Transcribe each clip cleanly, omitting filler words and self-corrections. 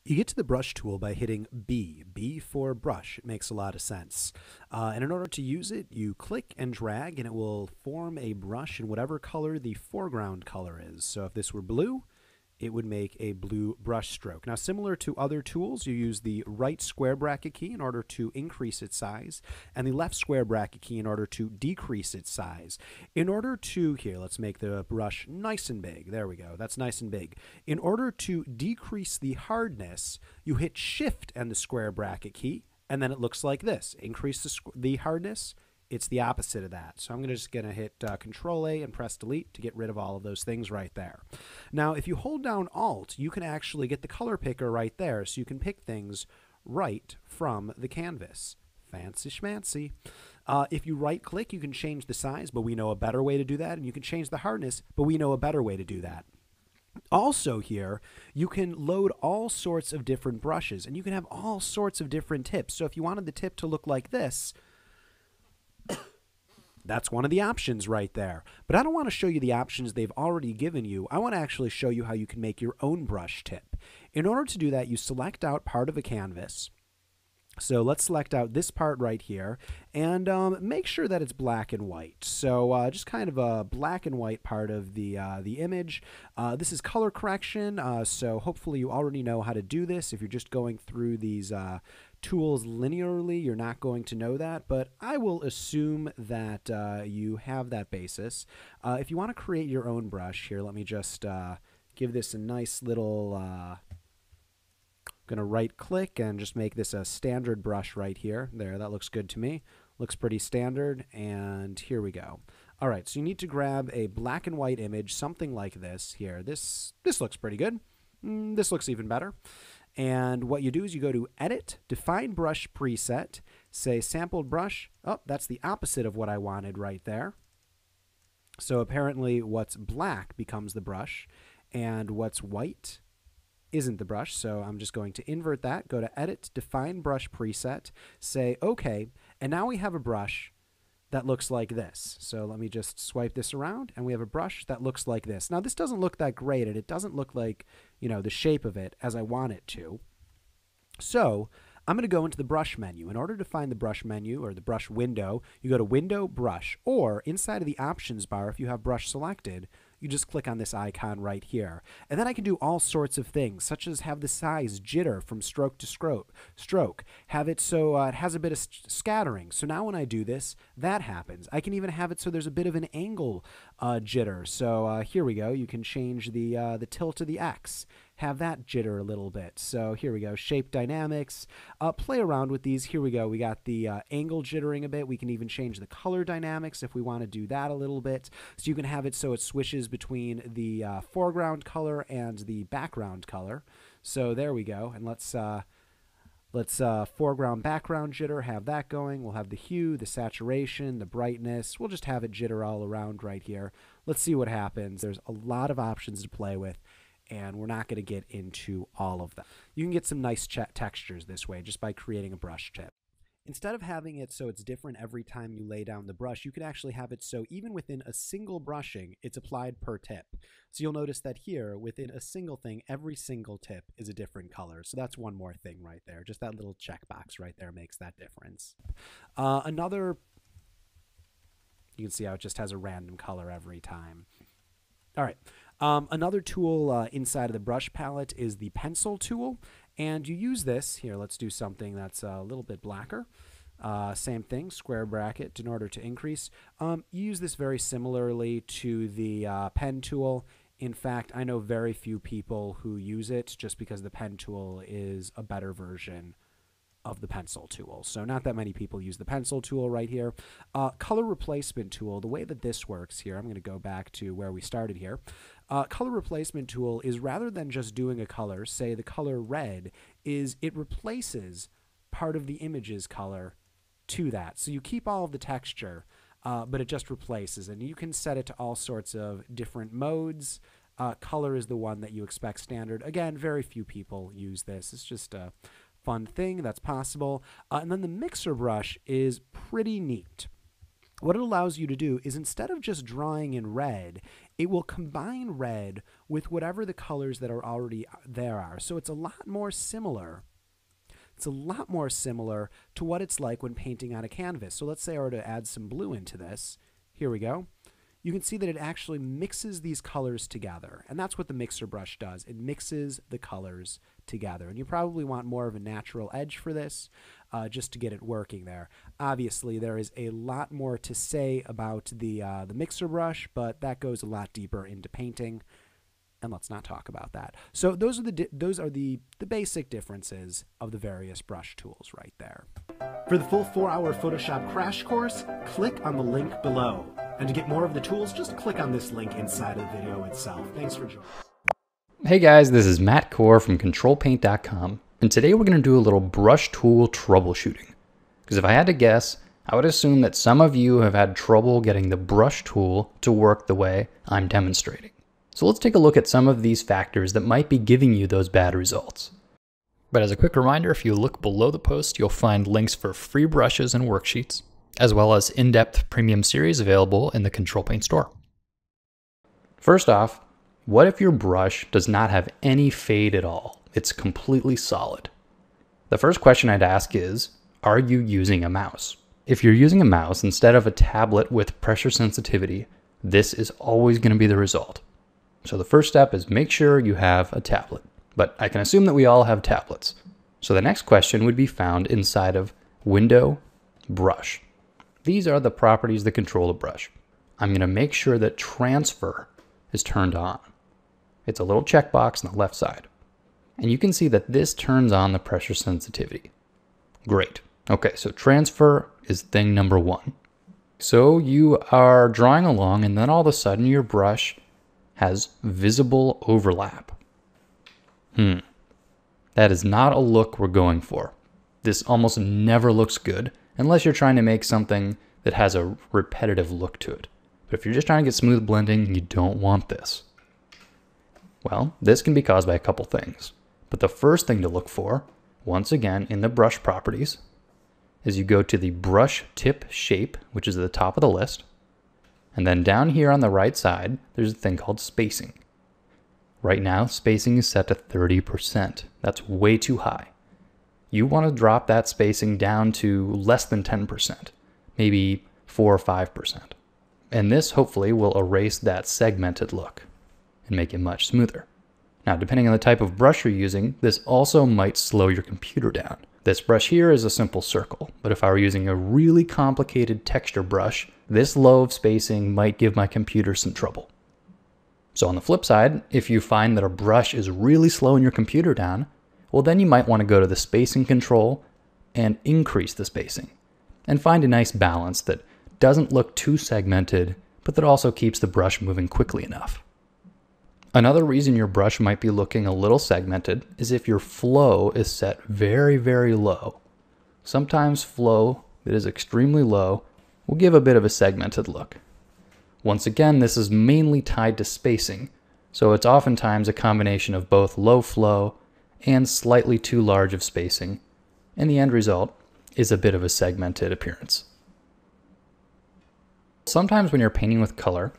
You get to the brush tool by hitting B for brush. It makes a lot of sense. And in order to use it, you click and drag, and it will form a brush in whatever color the foreground color is. So if this were blue, it would make a blue brush stroke. Now, similar to other tools, you use the right square bracket key in order to increase its size, and the left square bracket key in order to decrease its size. In order to, here, let's make the brush nice and big. There we go. That's nice and big. In order to decrease the hardness, you hit Shift and the square bracket key, and then it looks like this. Increase the hardness. It's the opposite of that. So I'm just going to hit Control A and press Delete to get rid of all of those things right there. Now, if you hold down Alt, you can actually get the color picker right there, so you can pick things right from the canvas. Fancy schmancy. If you right-click, you can change the size, but we know a better way to do that, and you can change the hardness, but we know a better way to do that. Also here, you can load all sorts of different brushes, and you can have all sorts of different tips. So if you wanted the tip to look like this, that's one of the options right there. But I don't want to show you the options they've already given you. I want to actually show you how you can make your own brush tip. In order to do that, you select out part of a canvas. So let's select out this part right here and make sure that it's black and white. So just kind of a black and white part of the image. This is color correction, so hopefully you already know how to do this. If you're just going through these tools linearly, you're not going to know that, but I will assume that you have that basis. If you want to create your own brush, here, let me just give this a nice little... going to right click and just make this a standard brush right here. There, that looks good to me. Looks pretty standard, and here we go. All right, so you need to grab a black and white image, something like this here. This looks pretty good. This looks even better. And what you do is you go to Edit, Define Brush Preset, say Sampled Brush. Oh, that's the opposite of what I wanted right there. So apparently what's black becomes the brush, and what's white isn't the brush, so I'm just going to invert that, go to Edit, Define Brush Preset, say OK, and now we have a brush that looks like this. So let me just swipe this around, and we have a brush that looks like this. Now, this doesn't look that great, and it doesn't look like, you know, the shape of it as I want it to. So I'm going to go into the brush menu. In order to find the brush menu or the brush window, you go to Window, Brush, or inside of the Options bar, if you have brush selected, you just click on this icon right here. And then I can do all sorts of things, such as have the size jitter from stroke to stroke, have it so it has a bit of scattering. So now when I do this, that happens. I can even have it so there's a bit of an angle jitter. So here we go. You can change the tilt of the X. Have that jitter a little bit. So here we go, shape dynamics. Play around with these. Here we go. We got the angle jittering a bit. We can even change the color dynamics if we want to do that a little bit. So you can have it so it swishes between the foreground color and the background color. So there we go. And let's foreground background jitter, have that going. We'll have the hue, the saturation, the brightness. We'll just have it jitter all around right here. Let's see what happens. There's a lot of options to play with, and we're not going to get into all of them. You can get some nice textures this way just by creating a brush tip. Instead of having it so it's different every time you lay down the brush, you can actually have it so even within a single brushing, it's applied per tip. So you'll notice that here, within a single thing, every single tip is a different color. So that's one more thing right there. Just that little checkbox right there makes that difference. You can see how it just has a random color every time. All right. Another tool inside of the brush palette is the pencil tool, and you use this. Here, let's do something that's a little bit blacker. Same thing, square bracket in order to increase. You use this very similarly to the pen tool. In fact, I know very few people who use it just because the pen tool is a better version of the pencil tool. So not that many people use the pencil tool right here. Color replacement tool, the way that this works here, I'm going to go back to where we started here. Color replacement tool is rather than just doing a color, say the color red, is it replaces part of the image's color to that. So you keep all of the texture, but it just replaces, and you can set it to all sorts of different modes. Color is the one that you expect standard. Again, very few people use this. It's just a fun thing that's possible. And then the mixer brush is pretty neat. What it allows you to do is instead of just drawing in red, it will combine red with whatever the colors that are already there are. So it's a lot more similar. It's a lot more similar to what it's like when painting on a canvas. So let's say I were to add some blue into this. Here we go. You can see that it actually mixes these colors together. And that's what the mixer brush does. It mixes the colors together. And you probably want more of a natural edge for this just to get it working there. Obviously, there is a lot more to say about the mixer brush, but that goes a lot deeper into painting. And let's not talk about that. So those are the basic differences of the various brush tools right there. For the full 4-hour Photoshop crash course, click on the link below. And to get more of the tools, just click on this link inside of the video itself. Thanks for joining. Hey guys, this is Matt Core from ControlPaint.com, and today we're going to do a little brush tool troubleshooting. Because if I had to guess, I would assume that some of you have had trouble getting the brush tool to work the way I'm demonstrating. So let's take a look at some of these factors that might be giving you those bad results. But as a quick reminder, if you look below the post, you'll find links for free brushes and worksheets, as well as in-depth premium series available in the Control Paint store. First off, what if your brush does not have any fade at all? It's completely solid. The first question I'd ask is, are you using a mouse? If you're using a mouse instead of a tablet with pressure sensitivity, this is always going to be the result. So the first step is make sure you have a tablet. But I can assume that we all have tablets. So the next question would be found inside of Window, Brush. These are the properties that control the brush. I'm going to make sure that transfer is turned on. It's a little checkbox on the left side. And you can see that this turns on the pressure sensitivity. Great. Okay, so transfer is thing number one. So you are drawing along and then all of a sudden your brush has visible overlap. That is not a look we're going for. This almost never looks good unless you're trying to make something that has a repetitive look to it. But if you're just trying to get smooth blending, you don't want this. Well, this can be caused by a couple things. But the first thing to look for, once again in the brush properties, is you go to the brush tip shape, which is at the top of the list. And then down here on the right side, there's a thing called spacing. Right now, spacing is set to 30%. That's way too high. You want to drop that spacing down to less than 10%, maybe 4 or 5%. And this hopefully will erase that segmented look and make it much smoother. Now, depending on the type of brush you're using, this also might slow your computer down. This brush here is a simple circle, but if I were using a really complicated texture brush, this low of spacing might give my computer some trouble. So on the flip side, if you find that a brush is really slowing your computer down, well then you might want to go to the spacing control and increase the spacing and find a nice balance that doesn't look too segmented, but that also keeps the brush moving quickly enough. Another reason your brush might be looking a little segmented is if your flow is set very, very low. Sometimes flow that is extremely low will give a bit of a segmented look. Once again, this is mainly tied to spacing, so it's oftentimes a combination of both low flow and slightly too large of spacing, and the end result is a bit of a segmented appearance. Sometimes when you're painting with color,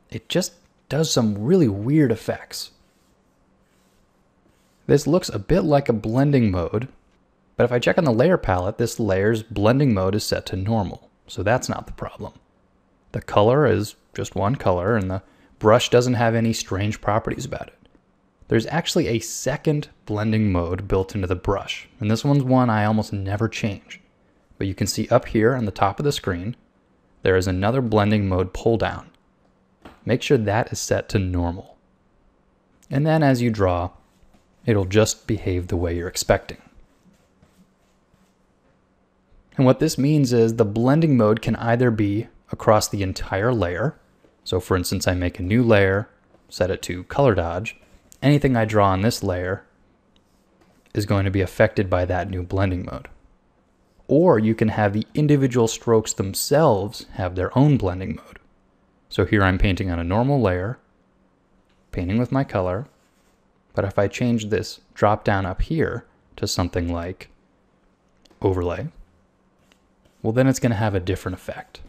it just does some really weird effects. This looks a bit like a blending mode, but if I check on the layer palette, this layer's blending mode is set to normal, so that's not the problem. The color is just one color, and the brush doesn't have any strange properties about it. There's actually a second blending mode built into the brush, and this one's one I almost never change. But you can see up here on the top of the screen, there is another blending mode pull down. Make sure that is set to normal. And then as you draw, it'll just behave the way you're expecting. And what this means is the blending mode can either be across the entire layer. So for instance, I make a new layer, set it to color dodge. Anything I draw on this layer is going to be affected by that new blending mode. Or you can have the individual strokes themselves have their own blending mode. So here I'm painting on a normal layer, painting with my color, but if I change this drop down up here to something like overlay, well then it's going to have a different effect.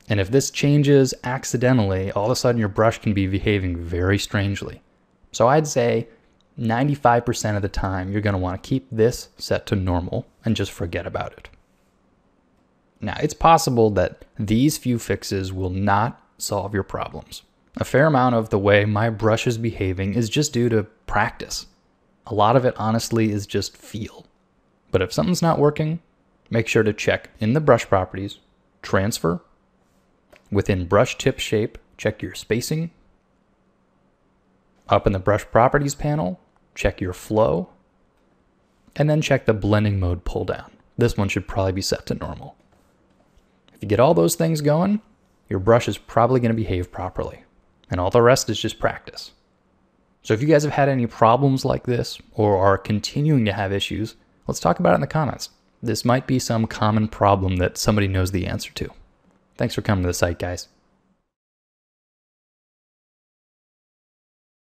And if this changes accidentally, all of a sudden your brush can be behaving very strangely. So I'd say 95% of the time you're going to want to keep this set to normal and just forget about it. Now, it's possible that these few fixes will not solve your problems. A fair amount of the way my brush is behaving is just due to practice. A lot of it, honestly, is just feel. But if something's not working, make sure to check in the brush properties, transfer, within brush tip shape, check your spacing. Up in the brush properties panel, check your flow. And then check the blending mode pull down. This one should probably be set to normal. If you get all those things going, your brush is probably going to behave properly. And all the rest is just practice. So if you guys have had any problems like this or are continuing to have issues, let's talk about it in the comments. This might be some common problem that somebody knows the answer to. Thanks for coming to the site, guys.